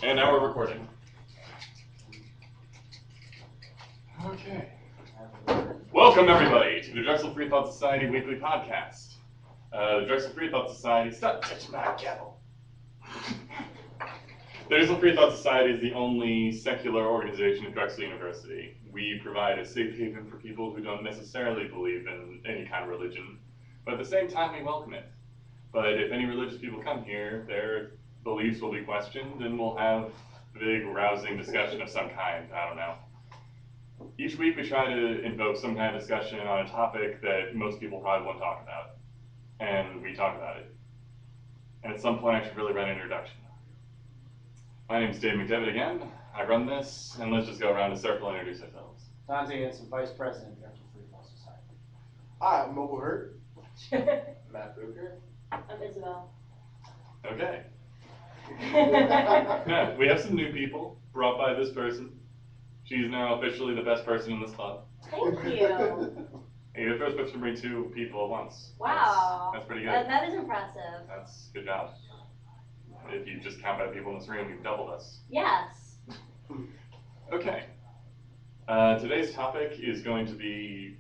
And now we're recording. Okay. Welcome everybody to the Drexel Freethought Society Weekly Podcast. The Drexel Freethought Society, stop touching my gavel. The Drexel Freethought Society is the only secular organization at Drexel University. We provide a safe haven for people who don't necessarily believe in any kind of religion, but at the same time we welcome it. But if any religious people come here, their beliefs will be questioned and we'll have a big rousing discussion of some kind, I don't know. Each week we try to invoke some kind of discussion on a topic that most people probably won't talk about. And we talk about it. And at some point I should really run an introduction. My name is Dave McDevitt again. I run this, and let's just go around a circle and introduce ourselves. Dante Hanson, Vice President of Drexel Freethought Society. Hi, I'm Mobile Hurt. Matt Booker. I'm Isabel. Okay. Yeah, we have some new people brought by this person. She's now officially the best person in this club. Thank you. Hey, you're the first person to bring two people at once. Wow. That's pretty good. That is impressive. That's good job. If you just count by people in this room, you've doubled us. Yes. Okay. Today's topic is going to be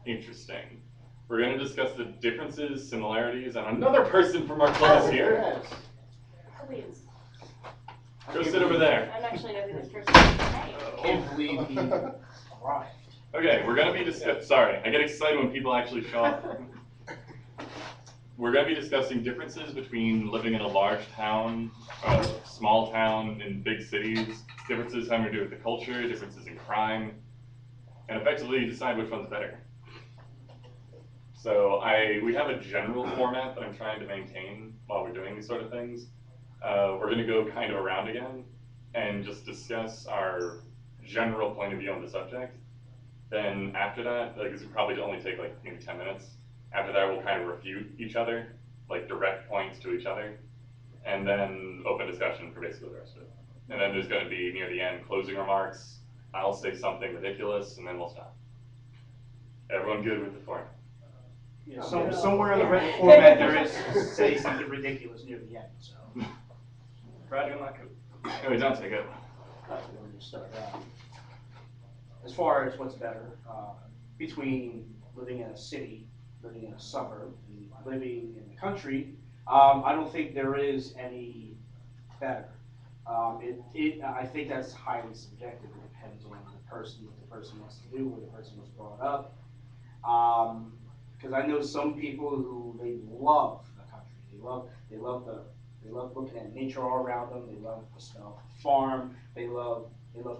interesting. We're going to discuss the differences, similarities, and another person from our club is here. Yes. Please. Go sit over there. I don't actually know who this person is today. Can't believe he arrived. Okay, we're going to be sorry, I get excited when people actually show up. We're going to be discussing differences between living in a large town, small town, in big cities, differences having to do with the culture, differences in crime, and effectively decide which one's better. So we have a general format that I'm trying to maintain while we're doing these sort of things. We're going to go kind of around again and just discuss our general point of view on the subject. Then after that, this will probably only take like maybe 10 minutes. After that, we'll kind of refute each other, like direct points to each other, and then open discussion for basically the rest of it. And then there's going to be, near the end, closing remarks. I'll say something ridiculous, and then we'll stop. Everyone good with the format? Yeah, somewhere in the written format there is say something ridiculous near the end. So. Brad, you're not good. Anyway, Dante, go. As far as what's better between living in a city, living in a suburb, and living in the country, I don't think there is any better. I think that's highly subjective. It depends on the person, what the person wants to do, where the person was brought up. Because I know some people who they love the country. They love looking at nature all around them. They love the smell of the farm. They love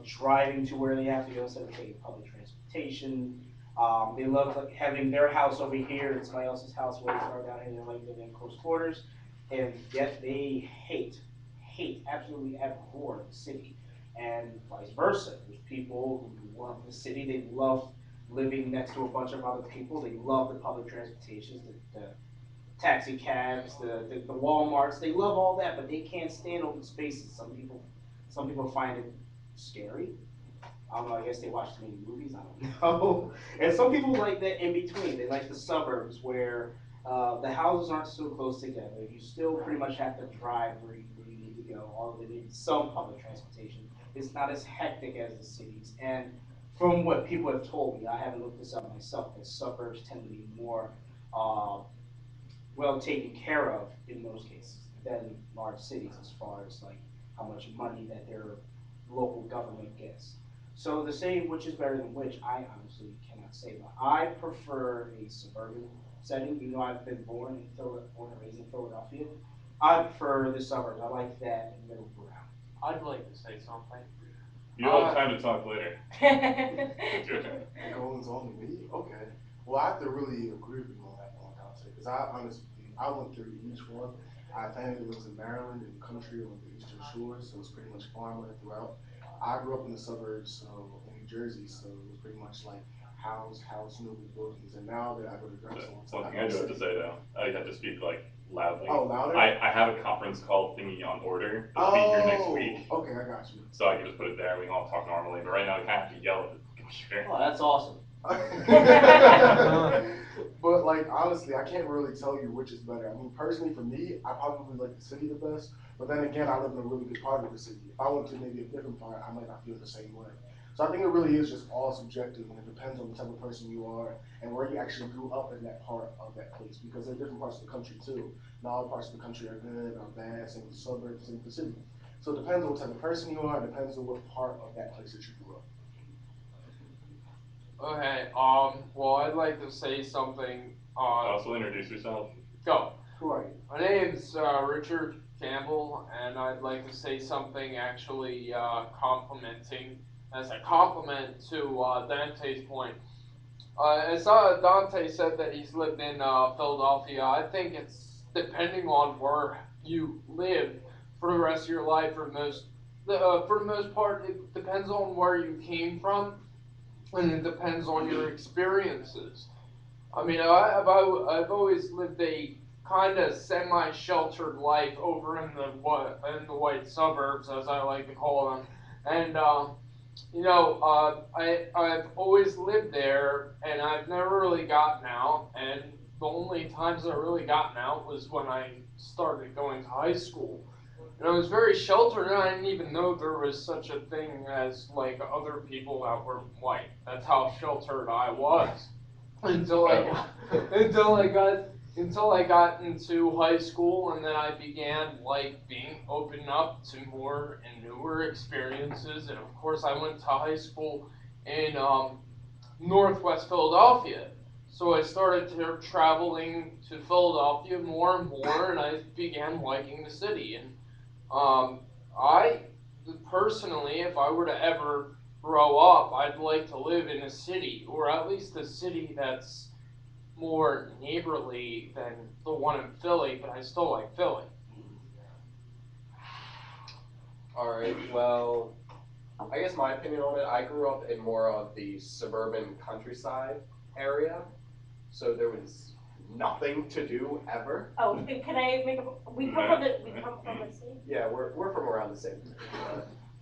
driving to where they have to go instead of taking public transportation. They love having their house over here and somebody else's house way far down here. They like living in close quarters, and yet they absolutely abhor the city, and vice versa. There's people who love the city. They love living next to a bunch of other people. They love the public transportations, the taxi cabs, the Walmarts. They love all that, but they can't stand open spaces. Some people find it scary. I don't know, I guess they watch too many movies, I don't know. And some people like that in between. They like the suburbs where the houses aren't so close together. You still pretty much have to drive where you need to go, although they need some public transportation. It's not as hectic as the cities. And from what people have told me, I haven't looked this up myself, that suburbs tend to be more well taken care of in most cases than large cities as far as like how much money that their local government gets. So to say which is better than which, I honestly cannot say. But I prefer a suburban setting, even though I've been born and raised in Philadelphia. I prefer the suburbs. I like that middle ground. I'd like to say something. You'll have time to talk later. It's your turn. Goins on me? Okay. Well, I have to really agree with you on that one, Dante, because I went through each one. I technically lived in Maryland, in the country on the Eastern Shore, so it's pretty much farmland throughout. I grew up in the suburbs of New Jersey, so it was pretty much like house, new buildings. And now that I go to Drexel, One thing I do have to say though, I have to speak like loudly. Oh, louder? I have a conference call thingy on order to be here next week. Okay, I got you. So I can just put it there, we can all talk normally, but right now I have to yell at the computer. Oh, that's awesome. But like honestly, I can't really tell you which is better. I mean, personally for me, I probably like the city the best. But then again, I live in a really good part of the city. If I went to maybe a different part, I might not feel the same way. So I think it really is just all subjective, and it depends on the type of person you are and where you actually grew up in that part of that place. Because there are different parts of the country too. Not all parts of the country are good or bad. Same with the suburbs, same with the city. So it depends on what type of person you are. It depends on what part of that place that you grew up. Okay, well, I'd like to say something, Also introduce yourself. go. Who are you? My name's, Richard Campbell, and I'd like to say something actually, complimenting, as a compliment to, Dante's point. As Dante said that he's lived in Philadelphia, I think it's depending on where you live for the rest of your life. For the most part, it depends on where you came from, and it depends on your experiences. I mean, I've always lived a kind of semi-sheltered life over in the white suburbs, as I like to call them, and I've always lived there, and I've never really gotten out. And the only times I really gotten out was when I started going to high school. And I was very sheltered, and I didn't even know there was such a thing as like other people that were white. That's how sheltered I was until I got into high school, and then I began like being opened up to more and newer experiences. And of course, I went to high school in Northwest Philadelphia. So I started traveling to Philadelphia more and more, and I began liking the city. And I personally, if I were to ever grow up, I'd like to live in a city, or at least a city that's more neighborly than the one in Philly, but I still like Philly. Alright, well, I guess my opinion on it, I grew up in more of the suburban countryside area, so there was nothing to do ever. Oh, can I make a, we come from the city? Yeah, we're from around the same.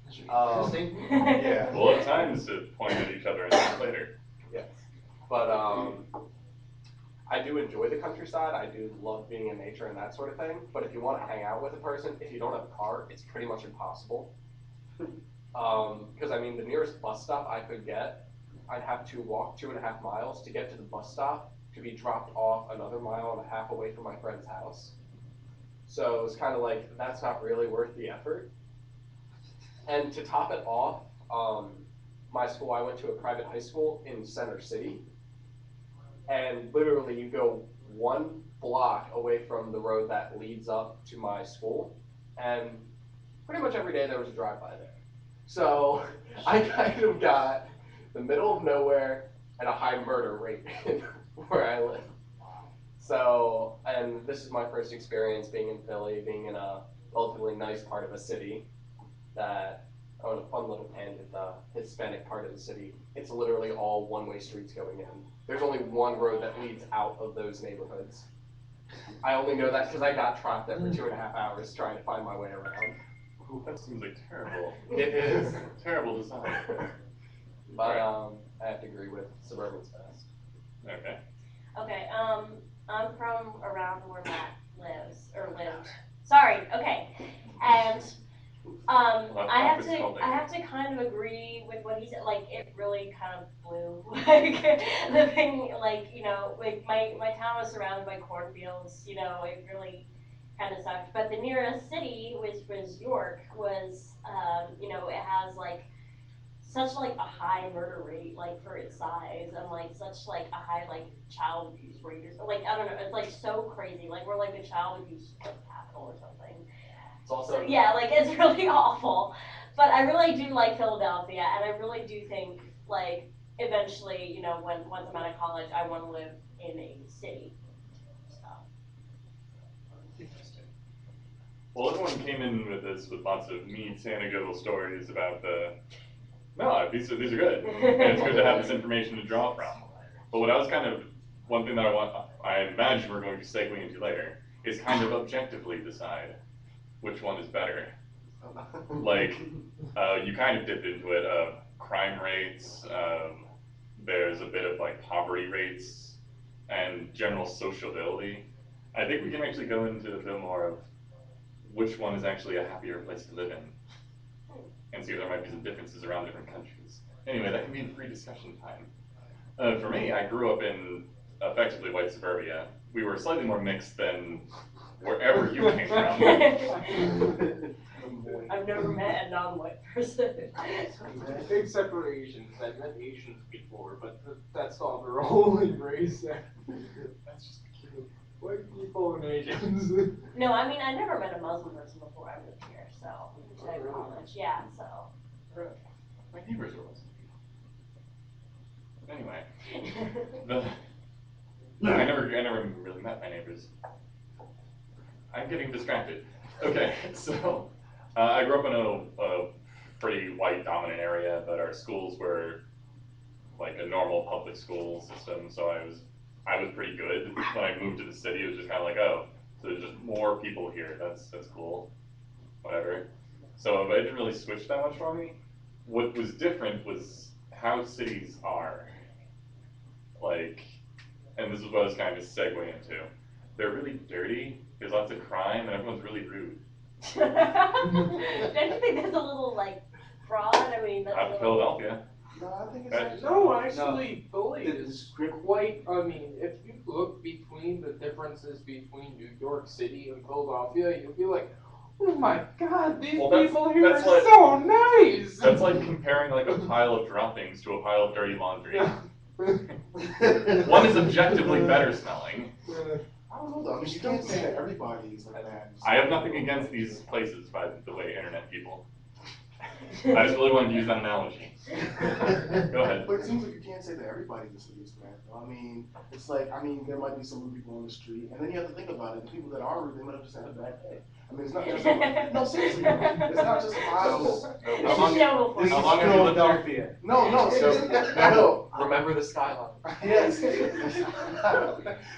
Interesting. Yeah. We'll have times to point at each other and talk later. Yes. But I do enjoy the countryside. I do love being in nature and that sort of thing. But if you want to hang out with a person, if you don't have a car, it's pretty much impossible. Because I mean, the nearest bus stop I could get, I'd have to walk 2.5 miles to get to the bus stop to be dropped off another 1.5 miles away from my friend's house. So it's kind of like, that's not really worth the effort. And to top it off, my school, I went to a private high school in Center City. And literally you go 1 block away from the road that leads up to my school, and pretty much every day there was a drive-by there. So I kind of got the middle of nowhere and a high murder rate where I live. So, and this is my first experience being in Philly, being in a relatively nice part of a city that, on a fun little tangent, the Hispanic part of the city, it's literally all one-way streets going in. There's only one road that leads out of those neighborhoods. I only know that because I got trapped there for 2.5 hours trying to find my way around. Ooh, that seems like terrible. It is. Terrible design. But I have to agree with suburban's best. Okay. Okay, I'm from around where Matt lives, or lived. Sorry, okay. And, I have to kind of agree with what he said, like, it really kind of blew, like, living, like, you know, like, my town was surrounded by cornfields, you know, it really kind of sucked, but the nearest city, which was York, was, you know, it has, like, such, like, a high murder rate, like, for its size, and, like, such, like, a high, like, child abuse rate, or, like, I don't know, it's, like, so crazy, like, we're, like, the child abuse capital or something. It's also So, yeah, like, it's really awful. But I really do like Philadelphia, and I really do think, like, eventually, you know, once I'm out of college, I want to live in a city. So. Interesting. Well, everyone came in with this with lots of neat anecdotal stories about the. No, these are good. And it's good to have this information to draw from. But what I was kind of, one thing that I imagine we're going to segue into later, is kind of objectively decide which one is better. Like, you kind of dipped into it, crime rates, there's a bit of like poverty rates, and general sociability. I think we can actually go into a bit more of which one is actually a happier place to live in, and see if there might be some differences around different countries. Anyway, that can be in free discussion time. For me, I grew up in effectively white suburbia. We were slightly more mixed than wherever you came from. I've never met a non-white person. Except for Asians. I've met Asians before, but that's not their only race. That's just white people and Asians. No, I mean, I never met a Muslim person before I moved here, so, to my knowledge, yeah, so. My neighbors were Muslim. Anyway, I never really met my neighbors. I'm getting distracted. Okay, so I grew up in a pretty white dominant area, but our schools were like a normal public school system, so I was pretty good. When I moved to the city, it was just kind of like, oh, so there's just more people here. That's cool. Whatever. So it didn't really switch that much for me. What was different was how cities are. Like, and this is what I was kind of just segue into. They're really dirty. There's lots of crime, and everyone's really rude. Don't you think that's a little, like, fraud? I mean, that's a Out of little... Philadelphia. No, I think it's That- actually. No, actually, Philly The is script. quite, I mean, if you look between the differences between New York City and Philadelphia, you'll be like, oh my god, these Well, that's- people here are that's like- so nice! That's like comparing like a pile of droppings to a pile of dirty laundry. One is objectively better smelling. I don't know though. I mean, you can't say that everybody is like that. I have nothing against these places, by the way, internet people. I just really wanted to use that analogy. Go ahead. But it seems like you can't say that everybody in the city is bad, though. I mean, it's like, I mean, there might be some rude people on the street, and then you have to think about it. The people that are rude, they might have just had a bad day. I mean, it's not just about, no, seriously, it's not just miles. This is noble for This you. is How long have you lived here? Philadelphia. No, seriously, no. Remember the skyline. Yes.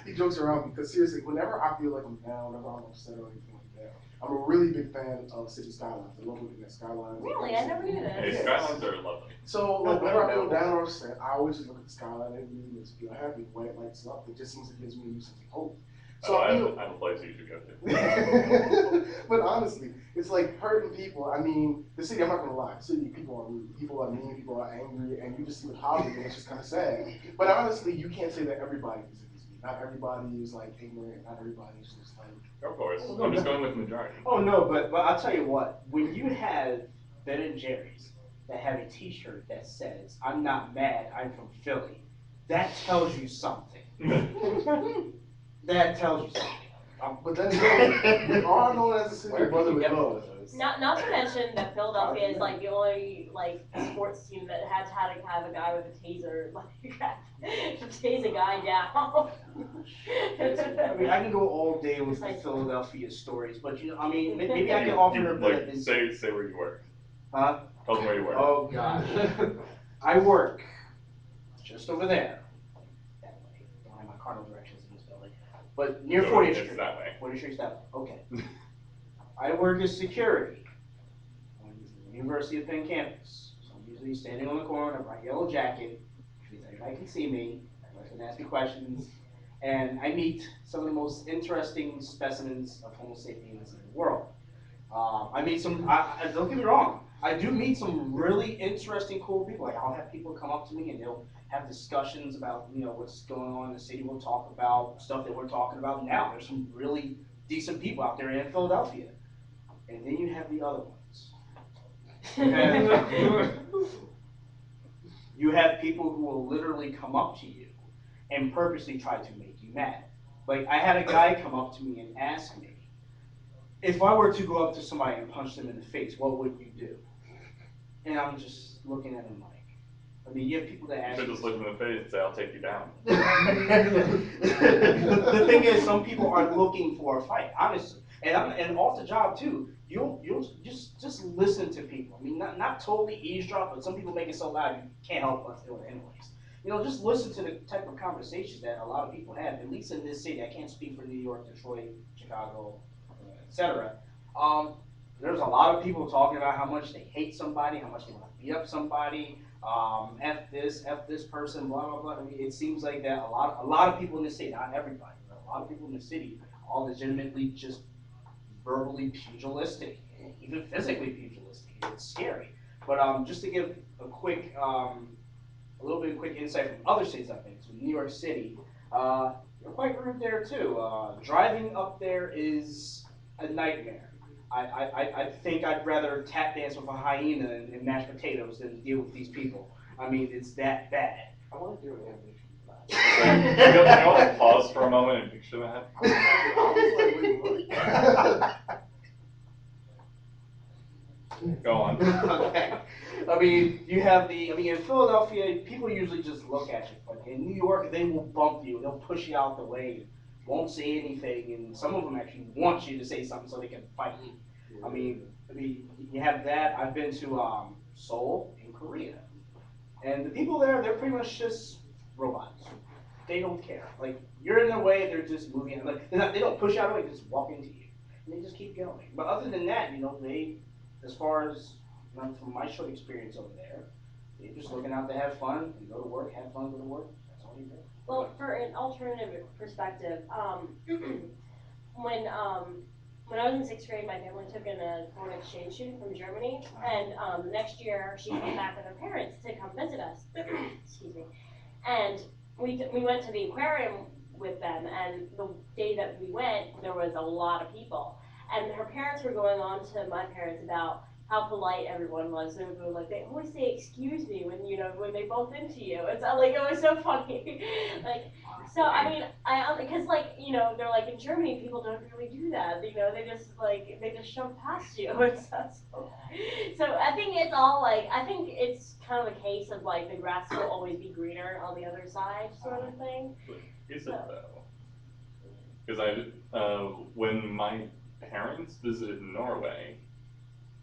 He jokes around because seriously, whenever I feel like I'm down, whenever I'm upset or anything like that, I'm a really big fan of city skylines. I love looking at skylines. Really? I never knew Hey, this. skylines are lovely. So like, whenever I feel down or upset, I always just look at the skyline and it really makes me feel happy. When it lights up, it just seems like it gives me a new sense of hope. So I I feel, have a place you should go to. but honestly, it's like hurting people. I mean, the city, I'm not gonna lie, the city, people are rude, people are mean, people are angry, and you just see the poverty, and it's just kind of sad. But honestly, you can't say that everybody is in this city. Not everybody is like ignorant, not everybody is just like. Of course. I'm just going with the majority. Oh, no, but I'll tell you what, when you have Ben and Jerry's that have a t-shirt that says, I'm not mad, I'm from Philly, that tells you something. That tells you something. But then again, we are known as a city of brotherly love. Not to mention that Philadelphia is like the only like sports team that has had to have a guy with a taser, like to tase a guy down. I mean, I can go all day with the Philadelphia stories, but you know, I mean, maybe I can offer a bit of Like, insight. say where you work. Huh? Tell them where you work. Oh, God. I work just over there. That way. Don't have my cardinal directions in this building. But near So 40th it's Street. that way. 40th Street's that way. Okay. I work as security on the University of Penn campus. So I'm usually standing on the corner in a bright yellow jacket, which means everybody can see me. Everybody can ask me questions. And I meet some of the most interesting specimens of Homo sapiens in the world. I meet some, don't get me wrong, I do meet some really interesting, cool people. Like, I'll have people come up to me and they'll have discussions about, you know, what's going on in the city. We'll talk about stuff that we're talking about now. There's some really decent people out there in Philadelphia. And then you have the other ones. You have people who will literally come up to you and purposely try to make you mad. Like, I had a guy come up to me and ask me, if I were to go up to somebody and punch them in the face, what would you do? And I'm just looking at him like, I mean, you have people that You ask should just look in the face and say, I'll take you down. the thing is, some people are looking for a fight, honestly. And off the job too, you'll just listen to people. I mean, not totally eavesdrop, but some people make it so loud you can't help but do it anyways. You know, just listen to the type of conversations that a lot of people have, at least in this city. I can't speak for New York, Detroit, Chicago, etc. There's a lot of people talking about how much they hate somebody, how much they want to beat up somebody, F this person, blah, blah, blah. I mean, it seems like that a lot of people in the city, not everybody, but a lot of people in the city are legitimately just verbally pugilistic, even physically pugilistic. It's scary. But just to give a quick, a little bit of quick insight from other states I've been to, New York City, they're quite rude there too. Driving up there is a nightmare. I think I'd rather tap dance with a hyena and mashed potatoes than deal with these people. I mean, it's that bad. I want to do an animation for that. You want to pause for a moment and picture that? I was like, wait, what? Go on. Okay. I mean, you have in Philadelphia, people usually just look at you. But in New York, they will bump you. They'll push you out the way. Won't say anything. And some of them actually want you to say something so they can fight you. I mean, you have that. I've been to Seoul in Korea. And the people there, they're pretty much just robots. They don't care. Like, you're in their way, they're just moving. Like, they don't push you out of the way, they just walk into you. And they just keep going. But other than that, they, as far as from my short experience over there, they're just looking out to have fun and go to work, have fun, go to work. That's all you do. Well, for an alternative perspective, when I was in 6th grade, my family took in a foreign exchange student from Germany, and next year she came back with her parents to come visit us. Excuse me. And we went to the aquarium with them, and the day that we went, there was a lot of people, and her parents were going on to my parents about how polite everyone was. They were like, they always say excuse me when they bump into you. It's like, it was so funny. Like, so I mean, because they're like, in Germany people don't really do that. They just shove past you. So I think it's all I think it's kind of a case of the grass will always be greener on the other side sort of thing. Is it though? Because when my parents visited Norway,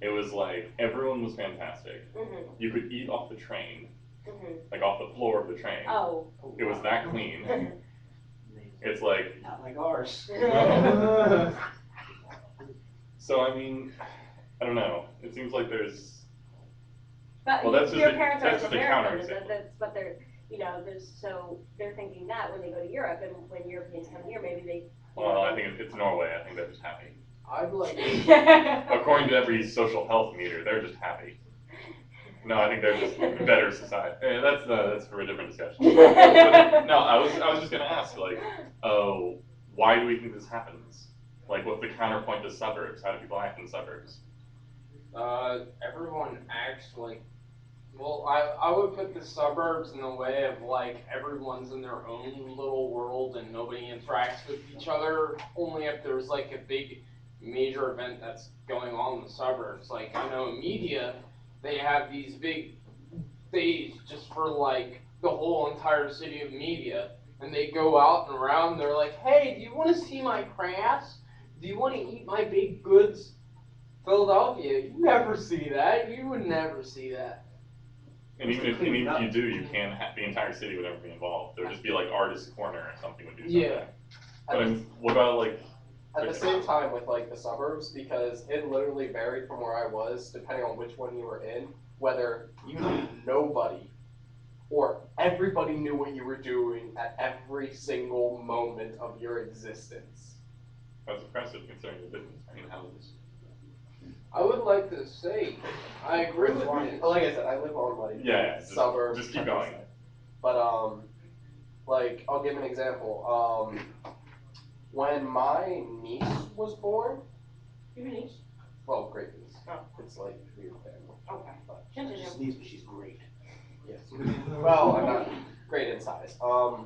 it was like everyone was fantastic. Mm-hmm. You could eat off the train, Mm-hmm. off the floor of the train. Oh. It was that clean. It's like Not like ours. So I mean, I don't know. It seems like there's. But Well, that's your just parents that's are just a Americans. counterexample. That's what they're so they're thinking that when they go to Europe, and when Europeans come here, maybe they. Well, I think it's Norway. I think they're just happy. I'd like According to every social health meter, they're just happy. No, I think they're just better society. That's for a different discussion. But, no, I was just gonna ask, why do we think this happens? What's the counterpoint to suburbs? How do people act in suburbs? everyone acts like. Well, I would put the suburbs in the way of everyone's in their own little world and nobody interacts with each other. Only if there's a big major event that's going on in the suburbs. I know in media, they have these big days just for the whole entire city of media, and they go out and around. And they're like, "Hey, do you want to see my crafts? Do you want to eat my baked goods?" Philadelphia, you never see that. You would never see that. And even if you do, you can't the entire city would never be involved. There would just be artist's corner or something would do something. Yeah. But what about At the same time with the suburbs, because it literally varied from where I was, depending on which one you were in, whether you knew nobody or everybody knew what you were doing at every single moment of your existence. That's impressive considering the business. I mean, how is I would like to say, I agree with you. Like I said, I live on suburbs. Just keep going. But I'll give an example. When my niece was born, Your niece? well, great niece. Oh. It's weird family. Okay. She just needs, but she's great. Yes. Well, I'm not great in size. I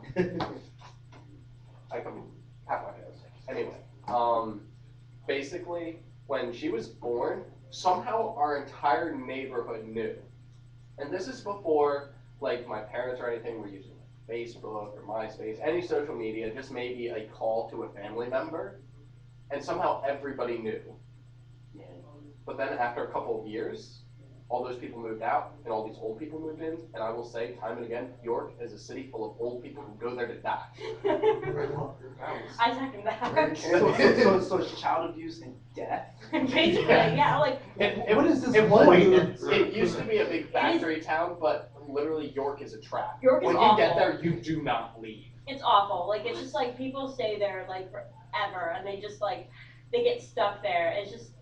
come half my nose. Anyway, basically, when she was born, somehow our entire neighborhood knew. And this is before, my parents or anything were using Facebook or MySpace, any social media, just maybe a call to a family member. And somehow everybody knew. But then after a couple of years, all those people moved out, and all these old people moved in, and I will say time and again, York is a city full of old people who go there to die. I second that. So it's child abuse and death? Basically, yeah, what is this It used to be a big factory town, but literally York is a trap. York is when awful. you get there, you do not leave. It's awful. It's just people stay there forever, and they just they get stuck there.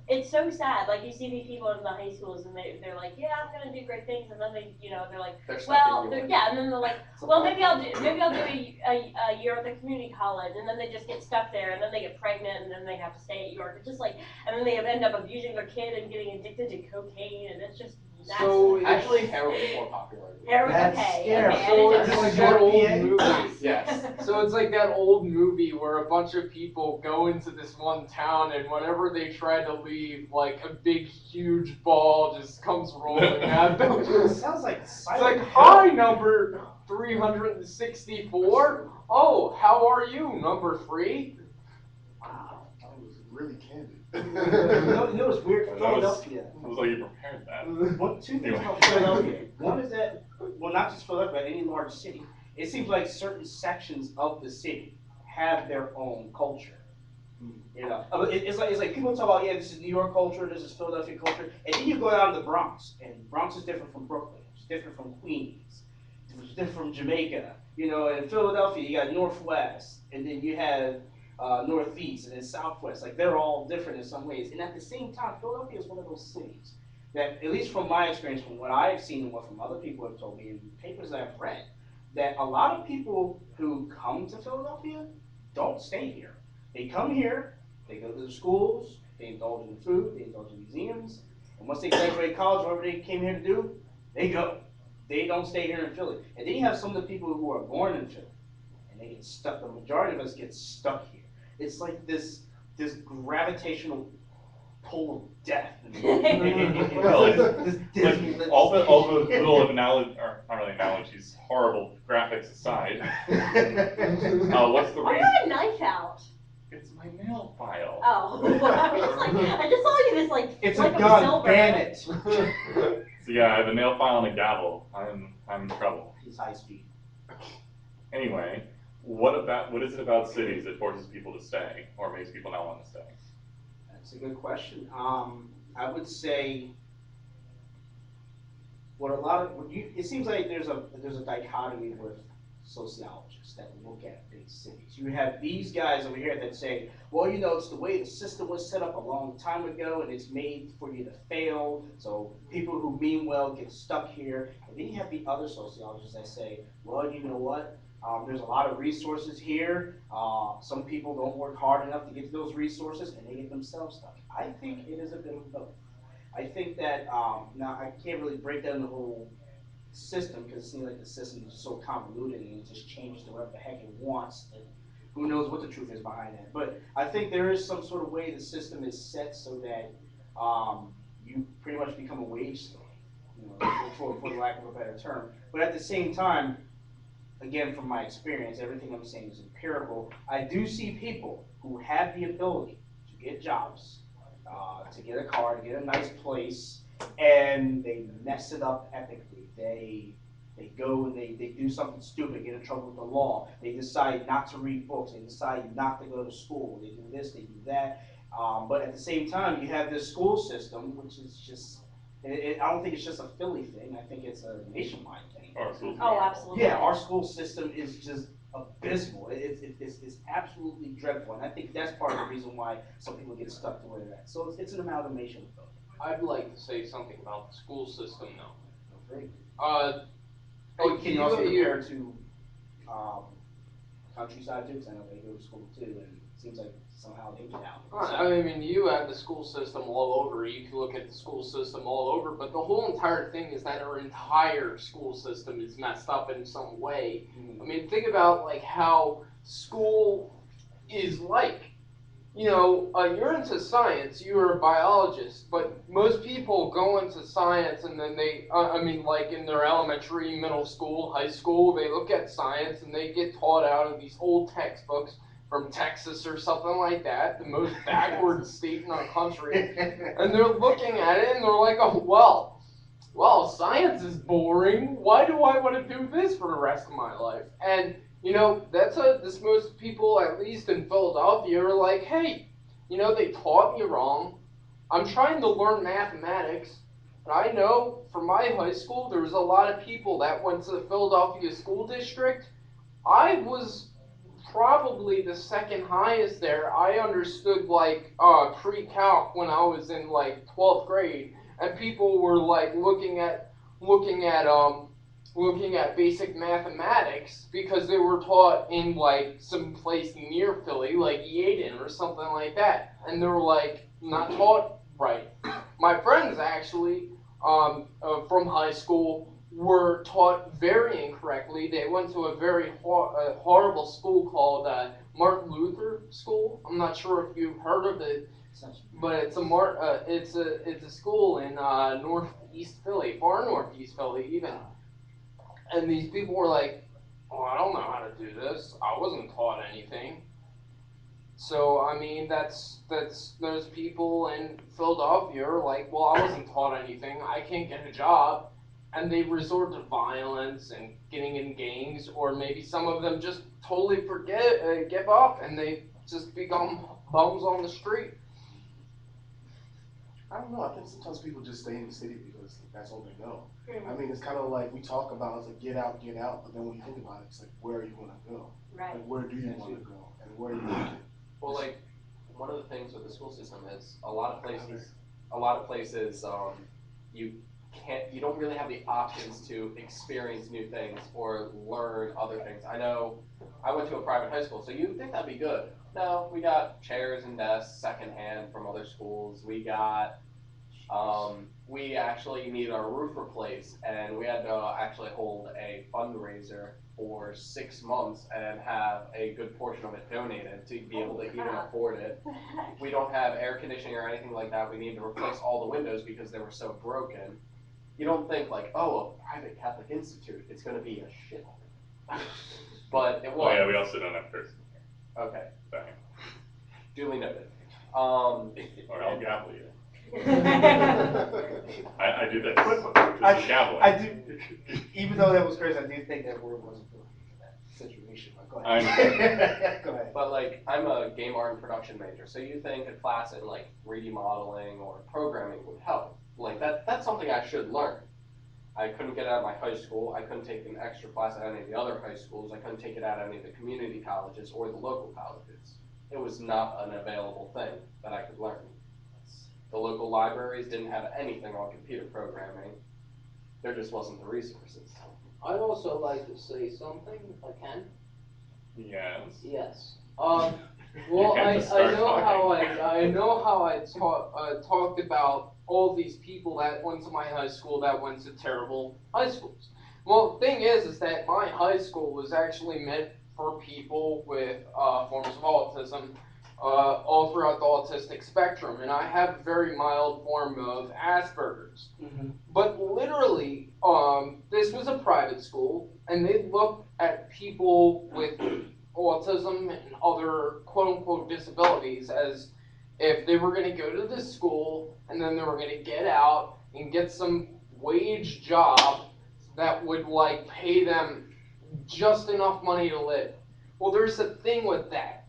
It's so sad. Like, you see these people in the high schools, and they're like, yeah, I'm gonna do great things, and then they, they're like, They're stuck well, in the yeah, and then they're like, well, maybe I'll do a year at the community college, and then they just get stuck there, and then they get pregnant, and then they have to stay at York. It's just like, and then they end up abusing their kid and getting addicted to cocaine, and it's just that's So Actually, heroin's more popular. heroin's That's okay. scary. Okay, So I it's didn't like know. that old PA? movie. Yes. So it's like that old movie where a bunch of people go into this one town, and whenever they try to leave, like a big, huge ball just comes rolling at them. It It's sounds like like, Silent Hill. hi, number 364. Oh, how are you, number 3? Wow, that was really candid. You know what's weird? That was- Philadelphia. It was like you prepared that. Two things about Philadelphia. One is that, well, not just Philadelphia, but any large city. It seems like certain sections of the city have their own culture. It's like people talk about, yeah, this is New York culture, this is Philadelphia culture, and then you go down to the Bronx, and Bronx is different from Brooklyn, it's different from Queens, it's different from Jamaica. In Philadelphia, you got Northwest, and then you have Northeast, and then Southwest. Like, they're all different in some ways. And at the same time, Philadelphia is one of those cities that, at least from my experience, from what I've seen and what from other people have told me in papers that I've read, that a lot of people who come to Philadelphia don't stay here. They come here, they go to the schools, they indulge in food, they indulge in museums, and once they graduate college, whatever they came here to do, they go. They don't stay here in Philly. And then you have some of the people who are born in Philly, and they get stuck. The majority of us get stuck here. It's like this gravitational pull of death. Well, like, all the little or not really analogies, horrible graphics aside, what's the Why do you reason? have a knife out? It's my nail file. Oh, I was just like, I just saw you this like. It's like a gun. silver. Ban it. So yeah, I have a nail file and a gavel. I'm in trouble. He's high speed. Anyway, what is it about cities that forces people to stay or makes people not want to stay? That's a good question. I would say it seems like there's a dichotomy with sociologists that look at big cities. You have these guys over here that say, well, it's the way the system was set up a long time ago, and it's made for you to fail. So people who mean well get stuck here. And then you have the other sociologists that say, well, you know what? There's a lot of resources here. Some people don't work hard enough to get to those resources, and they get themselves stuck. I think it is a bit of both. I think that, now I can't really break down the whole system because it seems like the system is so convoluted and it just changes to whatever the heck it wants, and who knows what the truth is behind that. But I think there is some sort of way the system is set so that you pretty much become a wage slave, for the lack of a better term. But at the same time, again, from my experience, everything I'm saying is empirical. I do see people who have the ability to get jobs, to get a car, to get a nice place, and they mess it up epically. They go and they do something stupid, get in trouble with the law. They decide not to read books. They decide not to go to school. They do this, they do that. But at the same time, you have this school system, which is just, I don't think it's just a Philly thing. I think it's a nationwide thing. Oh, absolutely. Yeah, our school system is just abysmal. It's absolutely dreadful. And I think that's part of the reason why some people get stuck to where they're at. So it's an amalgamation of both. I'd like to say something about the school system, though. Great. Can you also compare to countryside too? Because I know they go to school too, and it seems like somehow they get out. I mean, you have the school system all over. You can look at the school system all over, but the whole entire thing is that our entire school system is messed up in some way. I mean, think about like how school is like. You're into science, you're a biologist, but most people go into science and then they, like in their elementary, middle school, high school, they look at science and they get taught out of these old textbooks from Texas or something like that, the most backward state in our country, and they're looking at it and they're like, oh, well, science is boring, why do I want to do this for the rest of my life? And this most people, at least in Philadelphia, are like, hey, they taught me wrong. I'm trying to learn mathematics. And I know from my high school, there was a lot of people that went to the Philadelphia school district. I was probably the second highest there. I understood like pre-calc when I was in like 12th grade, and people were like looking at basic mathematics because they were taught in like some place near Philly, like Yeadon or something like that, and they were like not taught right. My friends actually from high school were taught very incorrectly. They went to a very horrible school called Martin Luther School. I'm not sure if you've heard of it, but it's a school in northeast Philly, far northeast Philly even. And these people were like, "Oh, I don't know how to do this. I wasn't taught anything." So I mean, that's those people in Philadelphia are like, "Well, I wasn't taught anything. I can't get a job." And they resort to violence and getting in gangs, or maybe some of them just totally give up, and they just become bums on the street. I don't know. I think sometimes people just stay in the city because that's all they know. I mean, it's kind of like we talk about it's like get out, but then when you think about it, it's like where are you going to go? Right. Like where do you want to go, and where are you going? Well, like one of the things with the school system is a lot of places, you don't really have the options to experience new things or learn other things. I know I went to a private high school, so you'd think that'd be good. No, we got chairs and desks secondhand from other schools. We actually need our roof replaced, and we had to actually hold a fundraiser for 6 months and have a good portion of it donated to be able to even afford it. We don't have air conditioning or anything like that. We need to replace all the windows because they were so broken. You don't think like, oh, a private Catholic institute, it's going to be a shit. But it was. Oh yeah, we also don't have person. Okay. Sorry. Duly noted. Or I'll gavel you. I do this. I- This is gaveling. I do, even though that was crazy, I do think that word wasn't good for that situation. But go ahead. Go ahead. But like, I'm a game art and production major, so you think a class in like 3D modeling or programming would help. Like that's something I should learn. I couldn't get it at my high school. I couldn't take an extra class at any of the other high schools. I couldn't take it at any of the community colleges or the local colleges. It was not an available thing that I could learn. The local libraries didn't have anything on computer programming. There just wasn't the resources. I'd also like to say something, if I can. Yes. Yes. You Well, can't I just start know how I talked about all these people that went to my high school that went to terrible high schools. Well, the thing is that my high school was actually meant for people with forms of autism, all throughout the autistic spectrum, and I have a very mild form of Asperger's. Mm-hmm. But literally, this was a private school, and they looked at people with autism and other quote-unquote disabilities as if they were going to go to this school and then they were going to get out and get some wage job that would like pay them just enough money to live. Well, there's a thing with that.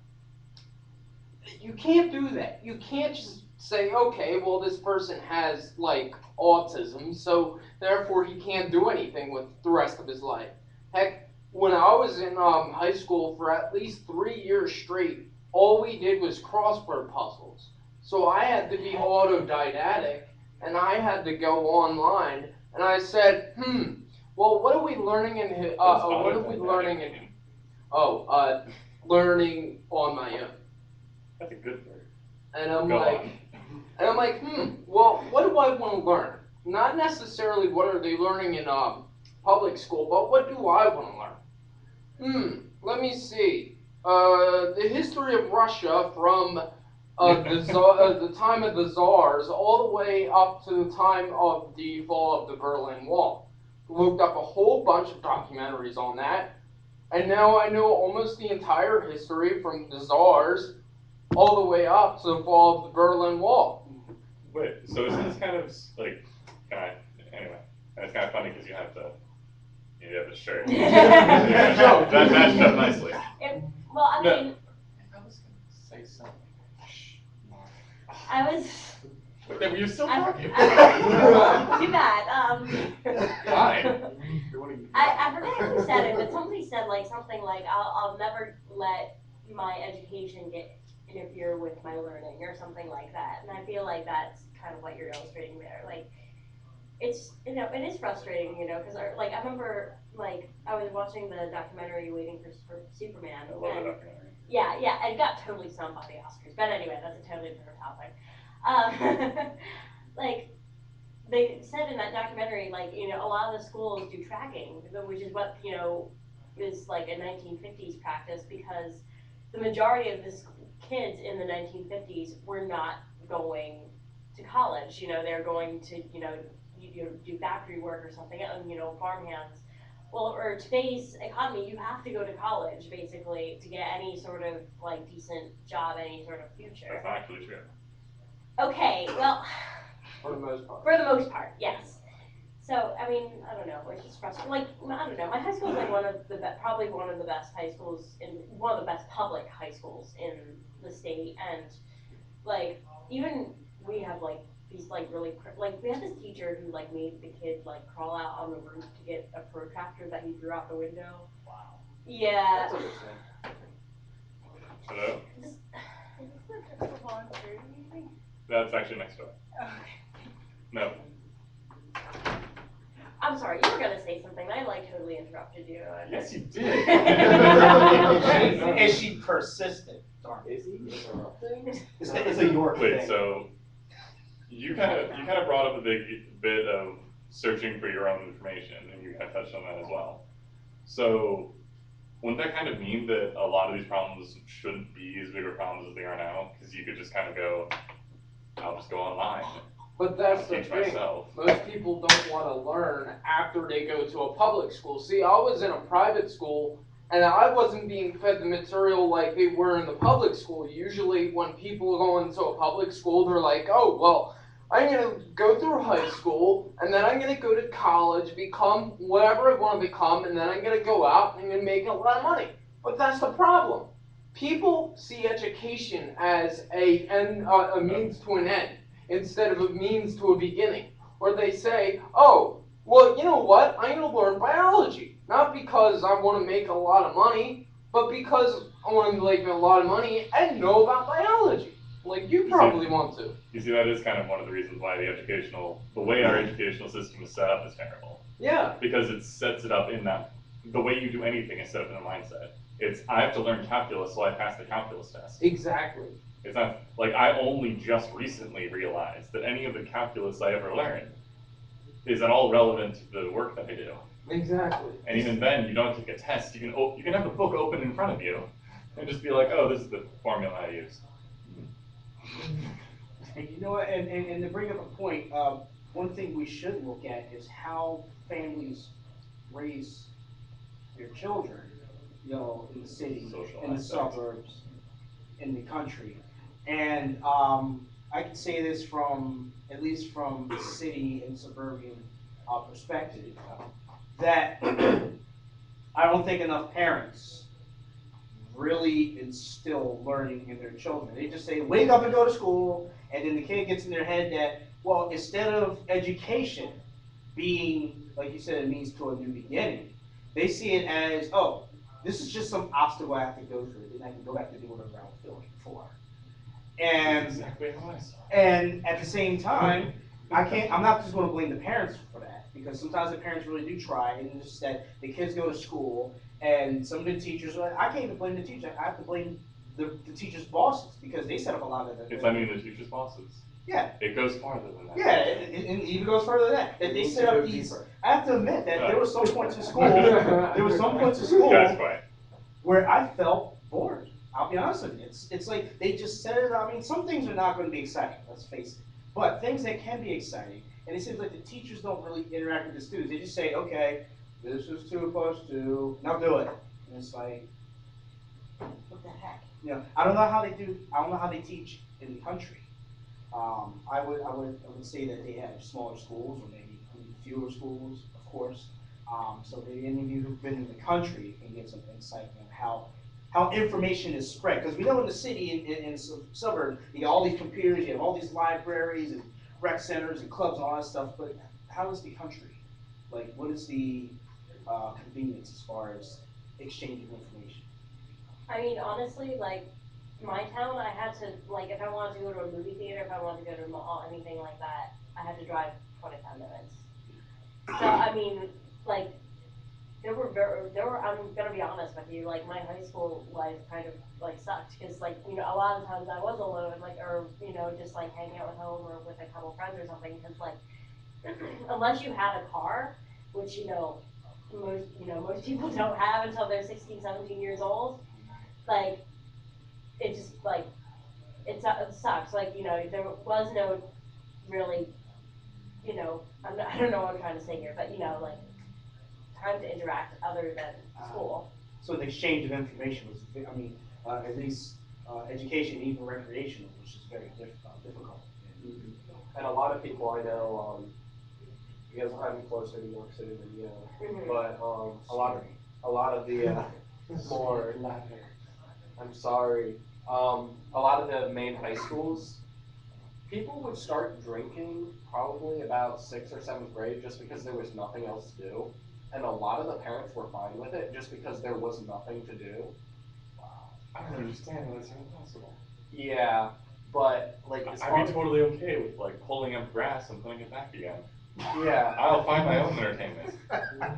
You can't do that. You can't just say, okay, well, this person has like autism, so therefore he can't do anything with the rest of his life. Heck, when I was in high school for at least 3 years straight, all we did was crossword puzzles. So I had to be autodidactic, and I had to go online, and I said, well, what are we learning in, learning on my own. That's a good word. And I'm Go like, on. well, what do I want to learn? Not necessarily what are they learning in public school, but what do I want to learn? Let me see. The history of Russia from the time of the Tsars all the way up to the time of the fall of the Berlin Wall. Looked up a whole bunch of documentaries on that, and now I know almost the entire history from the Tsars all the way up to the fall of the Berlin Wall. Wait, so isn't this kind of like, anyway, it's kind of funny because you have the shirt. Yeah. That matched up nicely. Well, I mean, I was gonna say something. I was. But then you're still I- talking. I- Too bad. Fine. I forget forget who said it, but somebody said like something like, I'll never let my education interfere with my learning or something like that. And I feel like that's kind of what you're illustrating there. Like, it's, it is frustrating, because like I remember like I was watching the documentary Waiting for Superman. I love that and documentary. yeah, it got totally snubbed by the Oscars. But anyway, that's a totally different topic. Like they said in that documentary, like, a lot of the schools do tracking, which is what, is like a 1950s practice, because the majority of the kids in the 1950s were not going to college. They're going to, do factory work or something, farm hands. Well, or today's economy, you have to go to college basically to get any sort of like decent job, any sort of future. That's not actually true. Okay, well, For the most part. for the most part, yes. So, I mean, I don't know, it's just frustrating. Like, I don't know, my high school is like probably one of the best high schools one of the best public high schools in the state. And like, even we have like these like really, like we had this teacher who like made the kid like crawl out on the roof to get a protractor that he threw out the window. Wow. Yeah. That's understandable. Hello? Is this the Drexel volunteer meeting? That's actually next door. Okay. No. I'm sorry, you were gonna say something. I like totally interrupted you. Yes, you did. And she persisted. Darn. Is he interrupting? It's a York Wait, thing. so you kind of brought up a big bit of searching for your own information, and you kind of touched on that as well. So wouldn't that kind of mean that a lot of these problems shouldn't be as big of problems as they are now? Because you could just kind of go, I'll just go online. But that's the Teach thing. myself. Most people don't want to learn after they go to a public school. See, I was in a private school, and I wasn't being fed the material like they were in the public school. Usually when people go into a public school, they're like, oh, well, I'm going to go through high school, and then I'm going to go to college, become whatever I want to become, and then I'm going to go out and I'm going to make a lot of money. But that's the problem. People see education as a means to an end, instead of a means to a beginning. Or they say, oh, well, you know what? I'm going to learn biology. Not because I want to make a lot of money, but because I want to make a lot of money and know about biology. Like you probably want to. You see, that is kind of one of the reasons why the way our educational system is set up is terrible. Yeah. Because it sets it up in that, the way you do anything is set up in a mindset. It's, I have to learn calculus, so I pass the calculus test. Exactly. It's not, like, I only just recently realized that any of the calculus I ever learned is at all relevant to the work that I do. Exactly. And even then, you don't take a test. You can have the book open in front of you and just be like, oh, this is the formula I use. And you know what, and to bring up a point, one thing we should look at is how families raise their children, in the city, Social in the aspects. suburbs, in the country. And I can say this at least from the city and suburban perspective, that I don't think enough parents really instill learning in their children. They just say, wake up and go to school, and then the kid gets in their head that, well, instead of education being, like you said, it means to a new beginning, they see it as, oh, this is just some obstacle I have to go through, then I can go back to do whatever I was doing before. And Exactly how I saw it. and at the same time, I'm not just gonna blame the parents for that, because sometimes the parents really do try, and it's just that the kids go to school, and some of the teachers, I can't even blame the teacher, I have to blame the teacher's bosses, because they set up a lot of the. It's, I mean, the teacher's bosses. Yeah. It goes farther than that. Yeah, and it even goes further than that. That they set up these. I have to admit that there were some points in school. Guys, quiet. Where I felt bored. I'll be honest with you. It's like they just set it up. I mean, some things are not going to be exciting. Let's face it. But things that can be exciting, and it seems like the teachers don't really interact with the students. They just say, "Okay, this is 2 + 2. Now do it." And it's like, what the heck? I don't know how they do. I don't know how they teach in the country. I would say that they have smaller schools, or maybe fewer schools, of course. So maybe any of you who've been in the country can get some insight on how information is spread. Because we know in the city, in suburbs, you got all these computers, you have all these libraries and rec centers and clubs and all that stuff. But how is the country? Like, what is the convenience as far as exchange of information. I mean, honestly, like, my town, I had to, like, if I wanted to go to a movie theater, if I wanted to go to a mall, anything like that, I had to drive 25 minutes. So, I mean, like, I'm gonna be honest with you, like, my high school life kind of, like, sucked, because, like, you know, a lot of times I was alone, like, or, you know, just, like, hanging out at home or with a couple friends or something, because, like, unless you had a car, which, most people don't have until they're 16, 17 years old, like, it just, like, it sucks, like, you know, there was no really, you know, I don't know what I'm trying to say here, but, you know, like, time to interact other than school. So the exchange of information was, I mean, at least education, even recreational, which is very difficult. And a lot of people I know, because I'm closer to New York City than you, Mhm. but a lot of the more, I'm sorry, a lot of the main high schools, people would start drinking probably about 6th or 7th grade just because there was nothing else to do. And a lot of the parents were fine with it just because there was nothing to do. I don't understand how that's even possible. Yeah, but like as far I'd be totally okay with like pulling up grass and putting it back again. yeah, I'll find my own entertainment.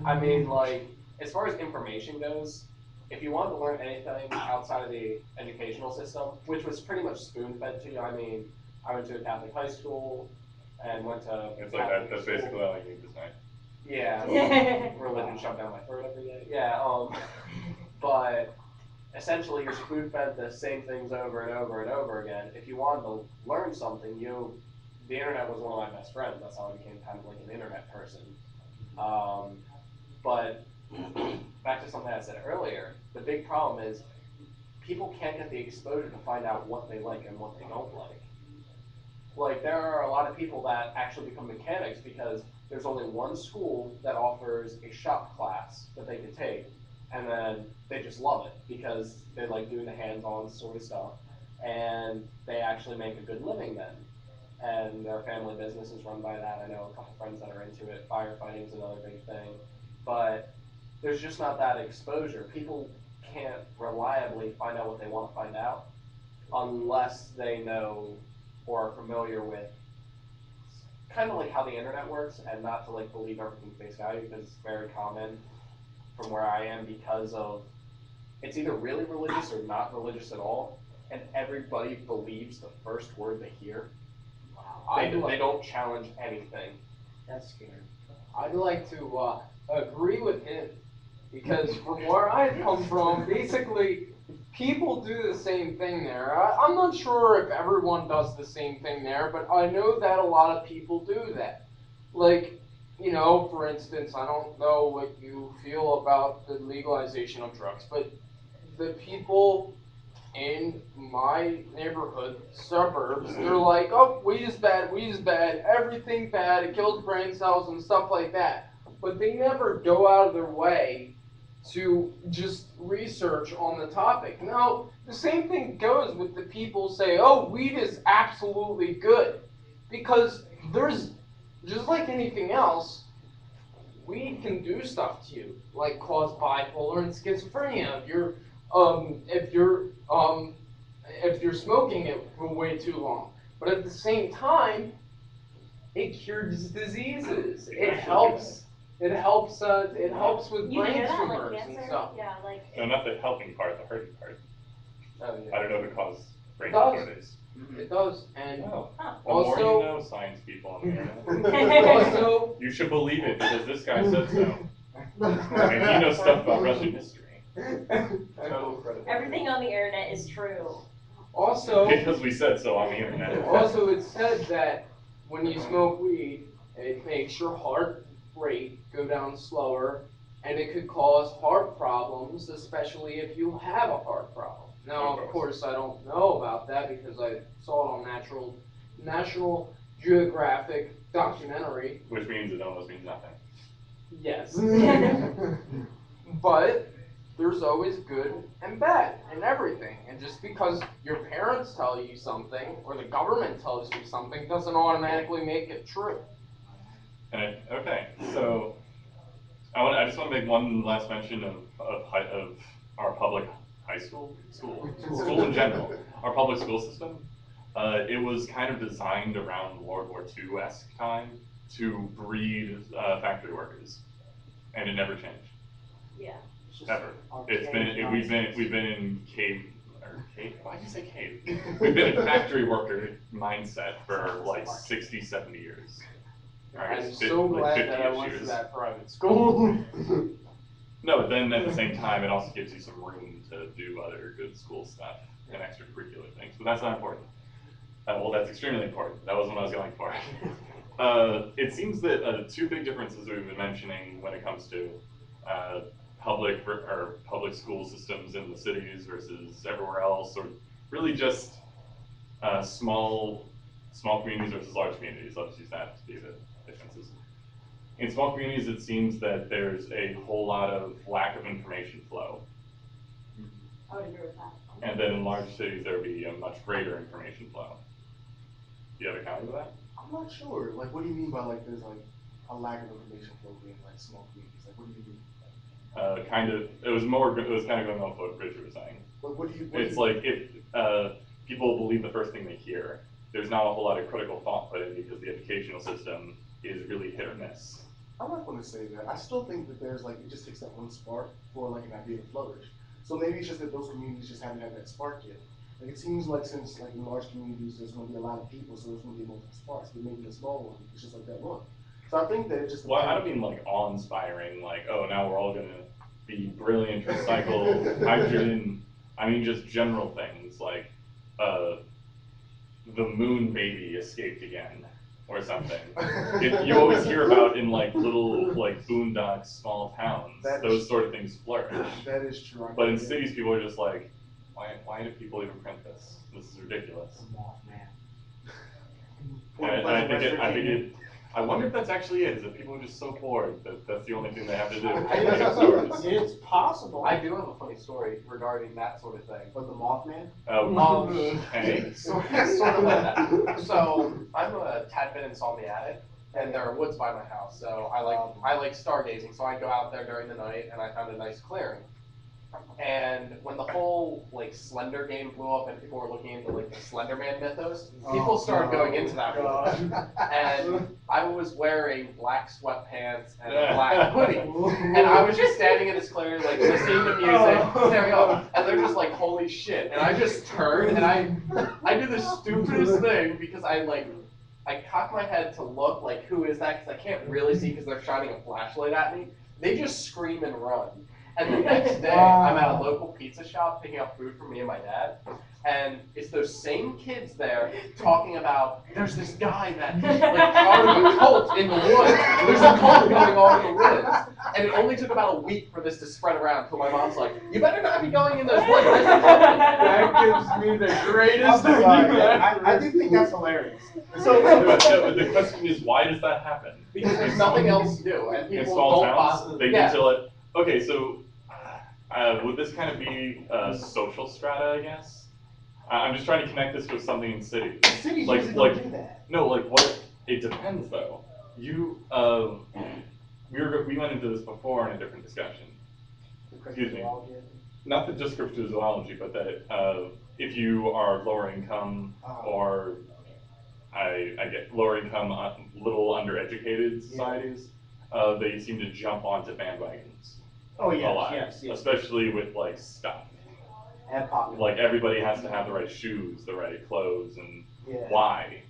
I mean like as far as information goes, if you wanted to learn anything outside of the educational system, which was pretty much spoon-fed to you, I mean, I went to a Catholic high school and went to It's like Catholic that's school. basically all I need this night. Yeah, religion shoved down my throat every day. Yeah, but essentially you're spoon-fed the same things over and over and over again. If you wanted to learn something, the internet was one of my best friends. That's how I became kind of like an internet person. But back to something I said earlier, the big problem is people can't get the exposure to find out what they like and what they don't like. Like there are a lot of people that actually become mechanics because there's only one school that offers a shop class that they can take, and then they just love it because they like doing the hands-on sort of stuff, and they actually make a good living then. And their family business is run by that. I know a couple friends that are into it. Firefighting is another big thing, but there's just not that exposure. People can't reliably find out what they want to find out unless they know or are familiar with kind of like how the internet works, and not to like believe everything face value because it's very common from where I am because of it's either really religious or not religious at all, and everybody believes the first word they hear. They don't challenge anything. That's scary. I'd like to agree with him because from where I come from, basically people do the same thing there. I'm not sure if everyone does the same thing there, but I know that a lot of people do that. Like, you know, for instance, I don't know what you feel about the legalization of drugs, but the people in my neighborhood, suburbs, they're like, oh, weed is bad, everything bad, it kills brain cells and stuff like that. But they never go out of their way to just research on the topic. Now, the same thing goes with the people say, oh, weed is absolutely good. Because there's, just like anything else, weed can do stuff to you, like cause bipolar and schizophrenia if you're smoking it for way too long. But at the same time, it cures diseases. It helps. It helps with You brain hear that, like tumors and cancer? stuff. Yeah, like. No, not the helping part, the hurting part. Oh, I yeah. don't know if it causes brain It does. disorders. It does. And No. Huh. The more Also- you know, science people on the internet. also, You should believe it because this guy said so. And he knows stuff about Russian history. Total credibility. Everything on the internet is true. also, Because we said so on the internet. also, it's said that when you smoke weed, it makes your heart rate go down slower, and it could cause heart problems, especially if you have a heart problem. Now, of course, I don't know about that because I saw it on National Geographic documentary. Which means it almost means nothing. Yes. But there's always good and bad in everything. And just because your parents tell you something or the government tells you something doesn't automatically make it true. And okay, so I just want to make one last mention of our public high school in general, our public school system. It was kind of designed around World War II-esque time to breed factory workers, and it never changed. Yeah. Ever. We've been in cave. Why'd you say cave? We've been in factory worker mindset for like 60, 70 years. I'm so glad that I went to that private school. No, but then at the same time, it also gives you some room to do other good school stuff and extracurricular things. But that's not important. Well, that's extremely important. That wasn't what I was going for. It seems that two big differences we've been mentioning when it comes to public school systems in the cities versus everywhere else, or really just small communities versus large communities. Let's just use that to be the differences. In small communities, it seems that there's a whole lot of lack of information flow. I would agree with that. And then in large cities, there would be a much greater information flow. Do you have a comment to that? I'm not sure. Like, what do you mean by like there's like a lack of information flow in like small communities? Like, what do you mean? It was kind of going off what Richard was saying. Like, what do you? It's like if people believe the first thing they hear, there's not a whole lot of critical thought put in because the educational system is really hit or miss. I'm not going to say that. I still think that there's like, it just takes that one spark for like an idea to flourish. So maybe it's just that those communities just haven't had that spark yet. Like it seems like since like in large communities there's going to be a lot of people, so there's going to be multiple sparks. But maybe in a small one, it's just like that one. So I think that it just. Well, I don't mean like awe-inspiring, like oh now we're all going to be brilliant, recycle hydrogen. I mean just general things like the moon baby escaped again. Or something. You always hear about in like little like boondocks, small towns. Those sort of things flourish. That is true. But in cities, people are just like, why do people even print this? This is ridiculous. I wonder if that's actually it. Is that people are just so bored that that's the only thing they have to do. It's possible. I do have a funny story regarding that sort of thing. But the Mothman? Okay. Sort of like that. So I'm a tad bit insomniatic, and there are woods by my house. So I like stargazing. So I go out there during the night, and I found a nice clearing. And when the whole like Slender game blew up and people were looking into like the Slender Man mythos, people started going into that world. And I was wearing black sweatpants and a black hoodie. And I was just standing in this clearing like listening to music, staring up, and they're just like, holy shit. And I just turned and I do the stupidest thing because I cock my head to look like who is that because I can't really see because they're shining a flashlight at me. They just scream and run. And the next day, I'm at a local pizza shop picking up food for me and my dad, and it's those same kids there talking about, there's this guy that, like, part of a cult in the woods. There's a cult going on in the woods. And it only took about a week for this to spread around until my mom's like, you better not be going in those woods. That gives me the greatest I do think that's hilarious. So the question is, why does that happen? Because there's nothing else to do, and In people small don't towns, bother. they get till it. Okay, so would this kind of be social strata, I guess? I'm just trying to connect this with something in cities. Cities like, usually don't do that. No, like what? It depends though. You, we went into this before in a different discussion. Excuse me. Not that just cryptozoology, but that if you are lower income or I get lower income, little undereducated societies, they seem to jump onto bandwagons. Oh A lot, yes. especially with like stuff. And popular. Like everybody has to have the right shoes, the right clothes, and Yeah. why?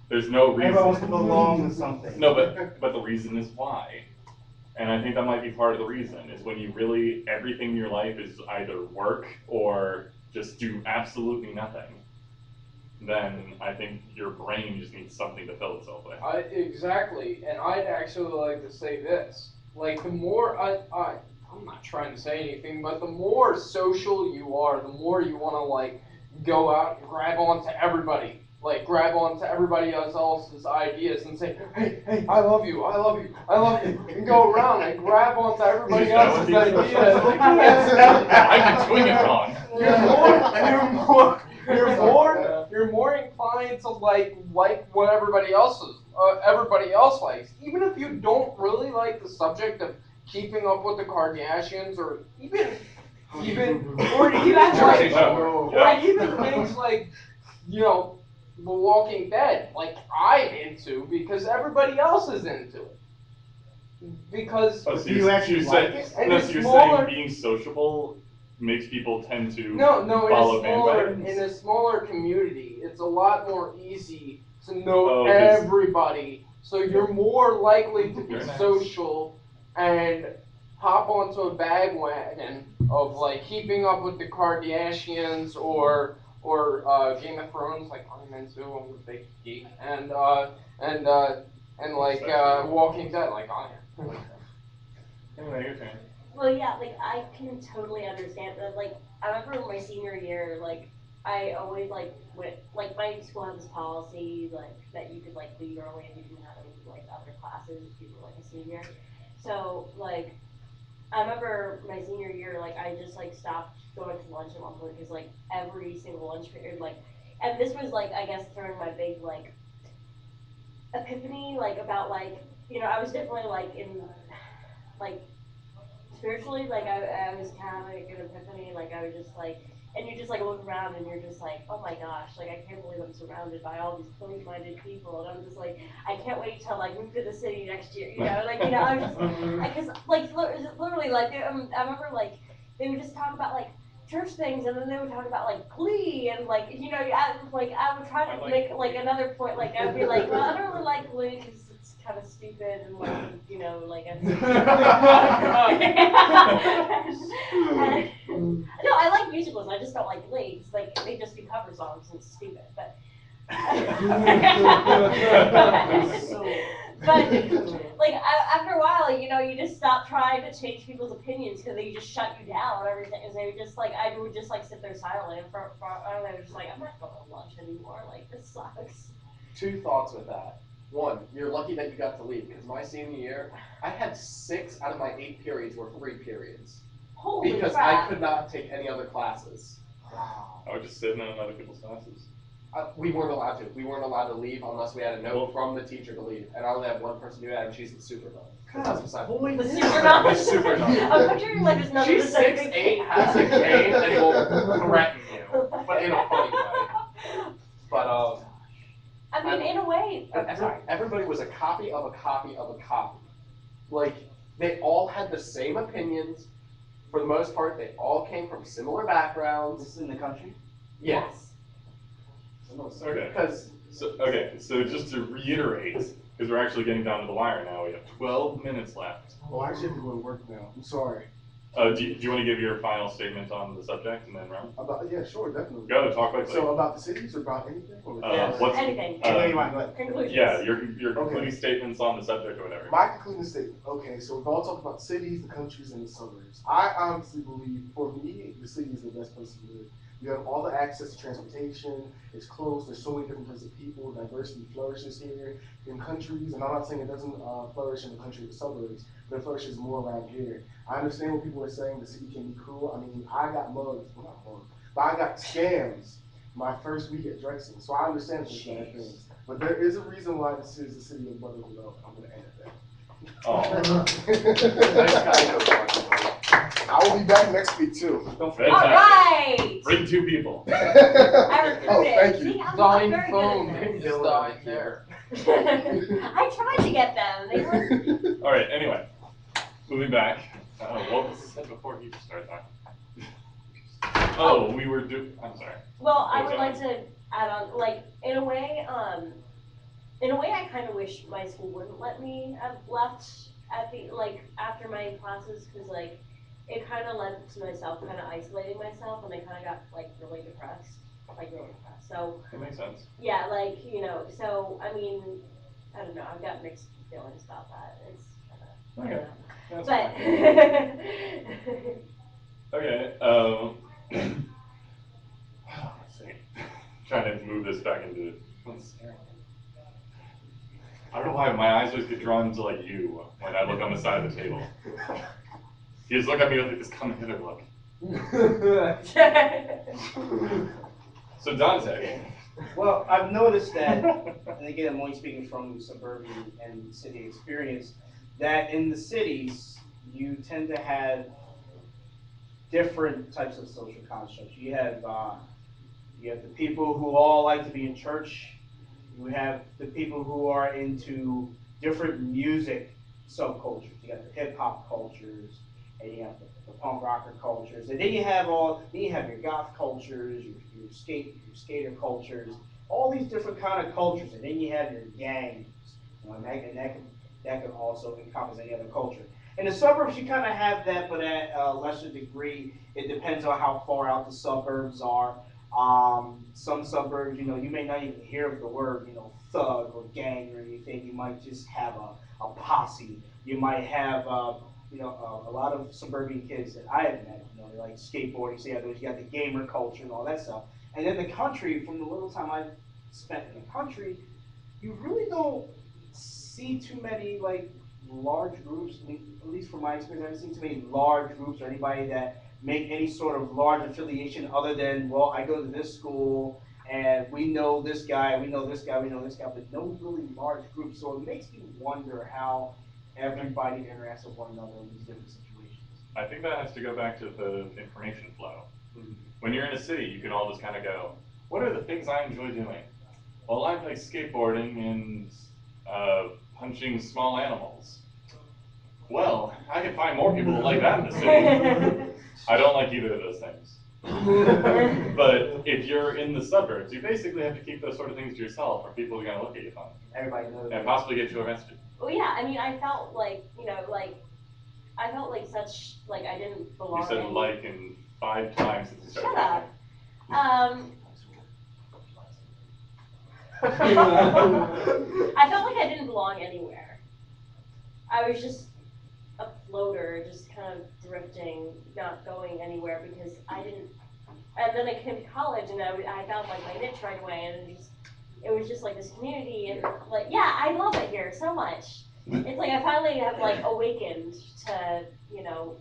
There's no reason. Everyone wants to belong to something. No, but the reason is why. And I think that might be part of the reason, is when you really, everything in your life is either work or just do absolutely nothing, then I think your brain just needs something to fill itself with. Exactly, and I'd actually like to say this. Like, the more I'm not trying to say anything, but the more social you are, the more you want to, like, go out and grab onto everybody. Like, grab onto everybody else's ideas and say, hey, I love you, and go around and grab onto everybody else's ideas. I've been doing it wrong. You're more inclined to like what everybody else likes, even if you don't really like the subject of Keeping Up with the Kardashians, or even, or even Jersey like, Shore. like even things like, you know, The Walking Dead, like I'm into because everybody else is into it. Because Oh, so Do you actually like said, it? And no, it's so you're smaller- saying being sociable makes people tend to no, follow in bandwagons? a smaller community, it's a lot more easy to know Oh, 'cause- everybody. So you're more likely to be Very nice. social and hop onto a bandwagon of like Keeping Up with the Kardashians or Game of Thrones, like I'm into. I'm a big geek, and like Walking Dead, like I am. Anyway, your turn. Well, yeah, like I can totally understand that. Like I remember my senior year, like I always like went like my school had this policy like that you could like leave early and you didn't have any like other classes if you were like a senior. So like I remember my senior year, like I just like stopped going to lunch at one point because like every single lunch period, like, and this was like I guess during my big like epiphany, like about like I was definitely like in like spiritually, like I was kind of like an epiphany, like I was just like, and you just like look around and you're just like, oh my gosh, like I can't believe I'm surrounded by all these close-minded people, and I'm just like, I can't wait to like move to the city next year, I was just, because like literally like I remember like they would just talk about like church things, and then they would talk about like Glee, and like I would try to make like another point, like I would be like, well, I don't really like Glee because it's kind of stupid and like like no, I like musicals. I just don't like Glee. It's like they just do cover songs and it's stupid. But like after a while, you just stop trying to change people's opinions because they just shut you down and everything. And they would just like I would just like sit there silent and for I was just like I'm not going to lunch anymore. Like this sucks. 2 thoughts with that. 1, you're lucky that you got to leave, because my senior year, I had 6 out of my 8 periods were 3 periods. Holy Because crap. I could not take any other classes. I would just sit in on other people's classes. We weren't allowed to. We weren't allowed to leave unless we had a note from the teacher to leave. And I only had one person do that, and she's the supervillain. That's beside the point. The super number. The super number. I'm picturing like this number. She's 6'8", has a cane, and will threaten you, but in a funny way. But I mean, in a way. everybody was a copy of a copy of a copy. Like they all had the same opinions. For the most part, they all came from similar backgrounds. This is in the country? Yes. Okay. Because So just to reiterate, because we're actually getting down to the wire now, we have 12 minutes left. Oh, I actually have to go to work now. I'm sorry. Do you want to give your final statement on the subject and then round? Yeah, sure, definitely. Go, talk quickly. So about the cities or about anything? Or What's, Anything. Conclusions. yeah, your concluding statements on the subject or whatever. My concluding statement. Okay, so we've all talked about cities, the countries, and the suburbs. I honestly believe, for me, the city is the best place to live. You have all the access to transportation. It's close. There's so many different types of people. Diversity flourishes here. In countries, and I'm not saying it doesn't flourish in the country of the suburbs, but it flourishes more around here. I understand what people are saying. The city can be cruel. I mean, I got mugged. Well, not mugged, but I got scams my first week at Drexel. So I understand there's bad things. But there is a reason why this is the city of brotherly love. I'm going to end at that. I will be back next week too. All right. Bring 2 people. I recruited. Oh, thank you. See, I'm Dying very phone good is dying there. at this. I tried to get them. They were. All right. Anyway, moving back. What was said before he started talking? Oh, we were I'm sorry. Well, I would Okay. like to add on, like, in a way, I kind of wish my school wouldn't let me have left at the, like, after my classes, because, like, it kind of led to myself kind of isolating myself, and I kind of got, like, really depressed. So, That makes sense. yeah, like, so, I mean, I don't know, I've got mixed feelings about that. It's kind of, Okay. That's but. Okay. Let's see. Trying to move this back into. I don't know why my eyes always get drawn to like you when I look on the side of the table. You just look at me with like this come hither look. So Dante. Well, I've noticed that, and again, I'm only speaking from suburban and city experience, that in the cities, you tend to have different types of social constructs. You have the people who all like to be in church. You have the people who are into different music subcultures. You got the hip hop cultures, and you have the punk rocker cultures, and then you have your goth cultures, your skater cultures, all these different kind of cultures, and then you have your gangs, that can also encompass any other culture. In the suburbs, you kind of have that, but at a lesser degree. It depends on how far out the suburbs are. Some suburbs, you may not even hear of the word, thug or gang or anything. You might just have a posse. You might have, a lot of suburban kids that I have met, they like skateboarding. So you got the gamer culture and all that stuff. And then the country, from the little time I've spent in the country, you really don't see too many like large groups. At least from my experience, I haven't seen too many large groups or anybody that make any sort of large affiliation other than, well, I go to this school and we know this guy, we know this guy, we know this guy, but no really large groups. So it makes me wonder how everybody interacts with one another in these different situations. I think that has to go back to the information flow. When you're in a city, you can all just kind of go, what are the things I enjoy doing? Well, I like skateboarding and punching small animals. Well, I can find more people who like that in the city. I don't like either of those things. But if you're in the suburbs, you basically have to keep those sort of things to yourself, or people are going to look at you funny. Everybody knows. And possibly get you arrested. Well, yeah, I mean, I felt like, I felt like I didn't belong. You said like in 5 times since you started. Shut up. I felt like I didn't belong anywhere. I was just a floater, just kind of drifting, not going anywhere because I didn't. And then I came to college and I found like my niche right away, and it was just like this community, and like, yeah, I love it here so much. It's like I finally have like awakened to,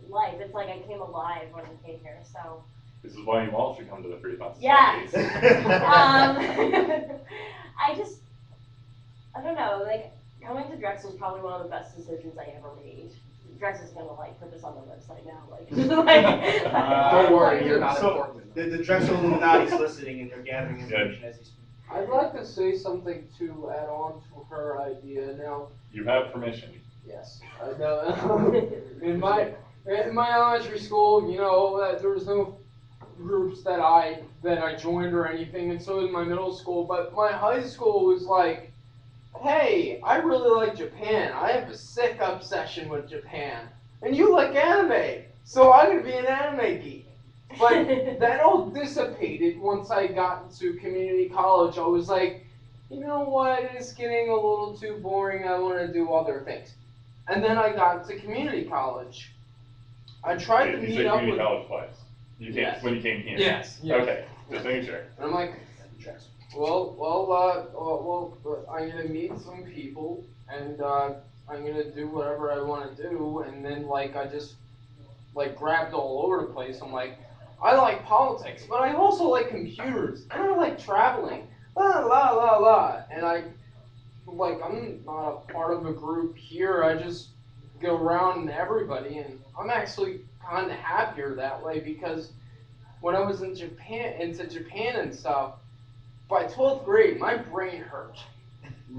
life. It's like I came alive when I came here, so. This is why you all should come to the Freethought. Yes. I don't know, like, coming to Drexel is probably one of the best decisions I ever made. Drexel's gonna like put this on their website now, Don't worry, you're not important. The Drexel Illuminati's listening and they're gathering information as they speak. I'd like to say something to add on to her idea now. You have permission. Yes, I know. in my elementary school, there was no groups that I joined or anything, and so in my middle school. But my high school was like, hey, I really like Japan. I have a sick obsession with Japan. And you like anime, so I'm going to be an anime geek. But that all dissipated once I got into community college. I was like, you know what, it's getting a little too boring. I want to do other things. And then I got to community college. I tried to meet up with... You said community college twice. You came, yes. When you came here? Yes. Okay, just making sure. And I'm like, well, I'm gonna meet some people, and I'm gonna do whatever I want to do, and then I just grabbed all over the place. I'm like, I like politics, but I also like computers, and I like traveling, la la la la, and I'm not a part of a group here. I just go around everybody, and I'm actually kind of happier that way because when I was into Japan and stuff. By 12th grade, my brain hurt.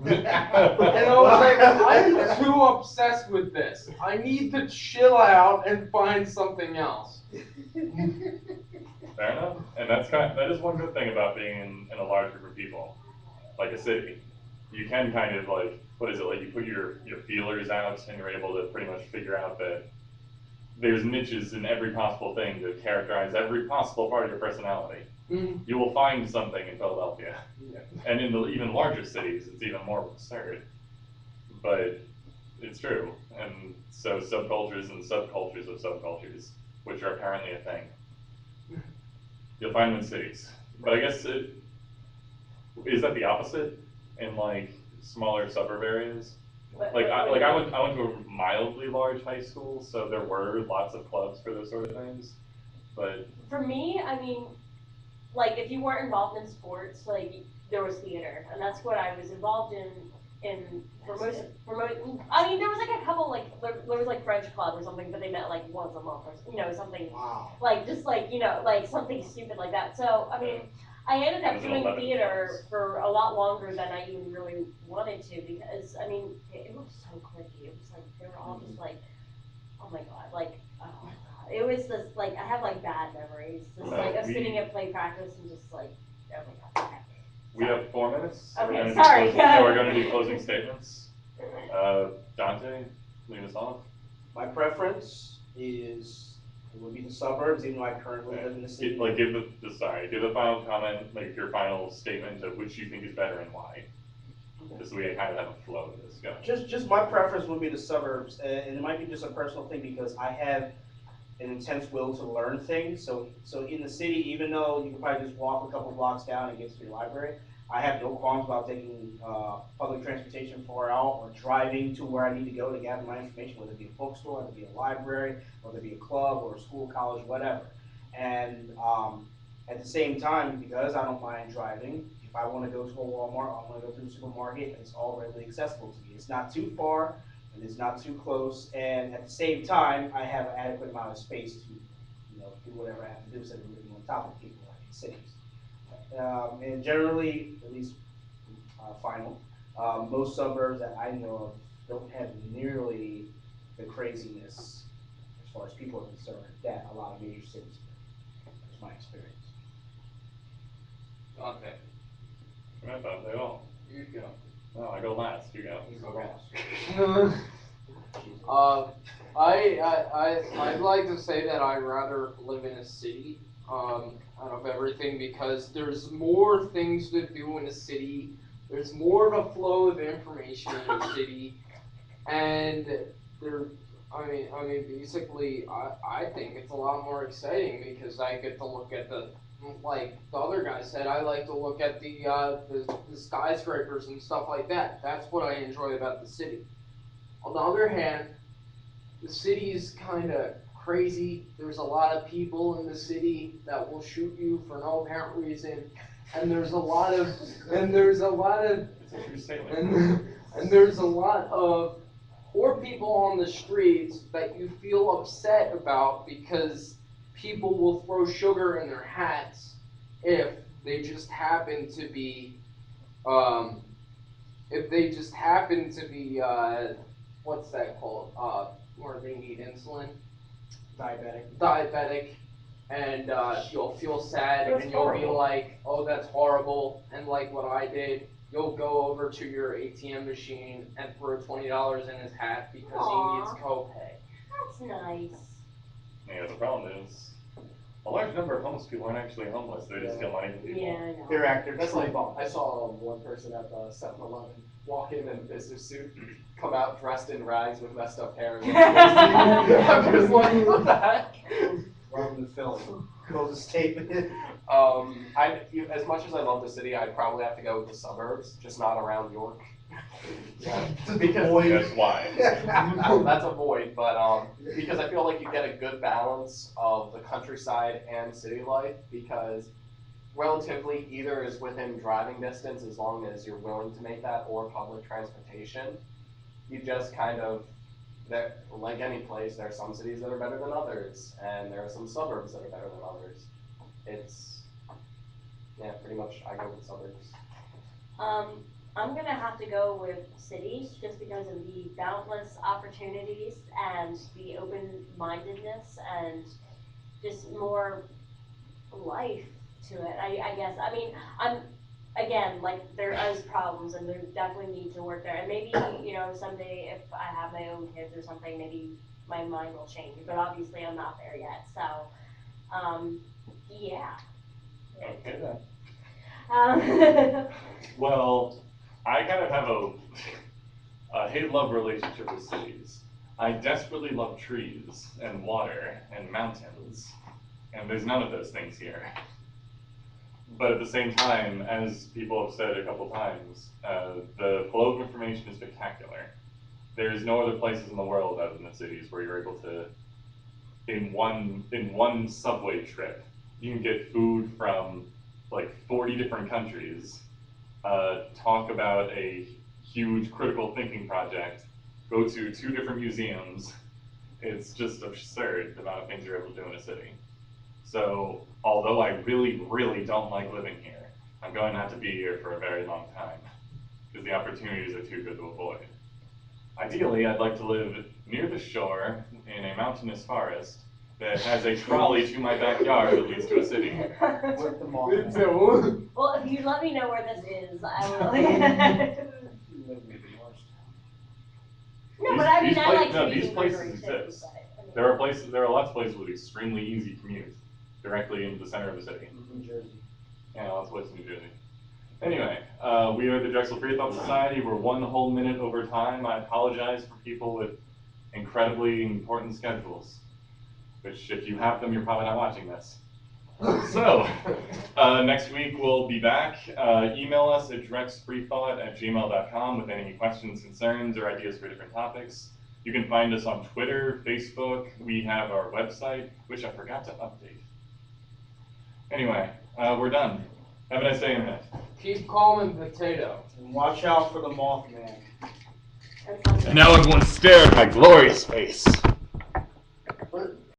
And I was like, I'm too obsessed with this. I need to chill out and find something else. Fair enough. And that is one good thing about being in a large group of people, like a city. You can kind of you put your feelers out and you're able to pretty much figure out that there's niches in every possible thing to characterize every possible part of your personality. Mm-hmm. You will find something in Philadelphia. Yeah. And in the even larger cities, it's even more absurd. But it's true. And so subcultures and subcultures of subcultures, which are apparently a thing, you'll find them in cities. But I guess is that the opposite in smaller suburb areas? I went to a mildly large high school, so there were lots of clubs for those sort of things. But for me, I mean, if you weren't involved in sports, there was theater, and that's what I was involved in for most. I mean, there was a couple there was French club or something, but they met like once a month or, something Wow. like, just like, like something stupid like that. So, I mean, I ended up It was an doing 11 theater months. for a lot longer than I even really wanted to because, I mean, it was so clicky. It was like, they were all just like, oh my God, like, oh my God. It was just like, I have like bad memories, just like of sitting at play practice and just like, oh my God. Okay. We have 4 minutes. So Okay, we're gonna do sorry. so we're going to do closing statements. Dante, lead us off. My preference is, it would be the suburbs, even though I currently live in the city. Give the final comment, like your final statement of which you think is better and why. Just so we kind of have a flow of this going. Just my preference would be the suburbs, and it might be just a personal thing because I have an intense will to learn things. So in the city, even though you can probably just walk a couple blocks down and get to your library, I have no qualms about taking public transportation far out or driving to where I need to go to gather my information, whether it be a bookstore, whether it be a library, whether it be a club or a school, college, whatever. And at the same time, because I don't mind driving, if I want to go to a Walmart, I want to go to a supermarket, it's all readily accessible to me. It's not too far, and it's not too close, and at the same time, I have an adequate amount of space to, do whatever I have to do instead of living on top of people like in cities. And generally, at least final, most suburbs that I know of don't have nearly the craziness as far as people are concerned that a lot of major cities do. That's my experience. Okay. I thought they all. You go. No, I go last. You go. You go last. I'd like to say that I'd rather live in a city out of everything because there's more things to do in a city. There's more of a flow of information in the city, and basically, I think it's a lot more exciting because I get to look at like the other guy said, I like to look at the skyscrapers and stuff like that. That's what I enjoy about the city. On the other hand, the city is kind of crazy. There's a lot of people in the city that will shoot you for no apparent reason, and there's a lot of poor people on the streets that you feel upset about because people will throw sugar in their hats if they just happen to be what's that called? Where they need insulin. Diabetic, and you'll feel sad, and you'll be like, "Oh, that's horrible." And like what I did, you'll go over to your ATM machine and throw $20 in his hat because he needs copay. That's nice. Yeah, the problem is a large number of homeless people aren't actually homeless. They just steal money from people. Yeah, I know. They're actors. That's like, I saw one person at the 7-Eleven walk in a business suit, come out dressed in rags with messed up hair. I'm just like, what the heck? Welcome to film. Close statement. As much as I love the city, I'd probably have to go with the suburbs, just not around York. Yeah, because That's why. that's a void, but because I feel like you get a good balance of the countryside and city life, because relatively either is within driving distance as long as you're willing to make that, or public transportation. You just kind of, like any place, there are some cities that are better than others, and there are some suburbs that are better than others. Pretty much I go with suburbs. I'm gonna have to go with cities just because of the boundless opportunities and the open-mindedness and just more life to it. I guess. I mean, again, like there is problems and there definitely need to work there. And maybe, someday if I have my own kids or something, maybe my mind will change. But obviously I'm not there yet. So, yeah. Okay then. Um, Well, I kind of have a hate-love relationship with cities. I desperately love trees and water and mountains, and there's none of those things here. But at the same time, as people have said a couple times, the flow of information is spectacular. There's no other places in the world other than the cities where you're able to, in one subway trip, you can get food from like 40 different countries, talk about a huge critical thinking project, go to 2 different museums, It's just absurd the amount of things you're able to do in a city. So, although I really, really don't like living here, I'm going to have to be here for a very long time, because the opportunities are too good to avoid. Ideally, I'd like to live near the shore in a mountainous forest that has a trolley to my backyard that leads to a city. With the mall. Me too. Well, if you let me know where this is, I will. No, but I mean, I like to these places exist. There are lots of places with extremely easy commute directly into the center of the city. New Jersey. Yeah, lots of places in New Jersey. Anyway, we are the Drexel Freethought Society. We're 1 whole minute over time. I apologize for people with incredibly important schedules, which if you have them, you're probably not watching this. So, next week we'll be back. Email us at drexfreethought@gmail.com with any questions, concerns, or ideas for different topics. You can find us on Twitter, Facebook. We have our website, which I forgot to update. Anyway, we're done. Have a nice day, Internet. Keep calm and potato. And watch out for the Mothman. And now everyone stare at my glorious face.